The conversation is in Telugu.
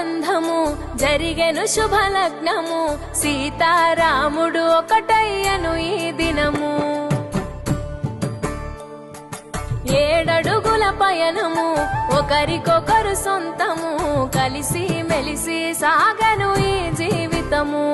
బంధము జరిగెను శుభలగ్నము సీతారాముడు ఒకటయ్యను ఈ దినము 7 అడుగుల పయనము ఒకరికొకరు సొంతము కలిసి మెలిసి సాగను ఈ జీవితము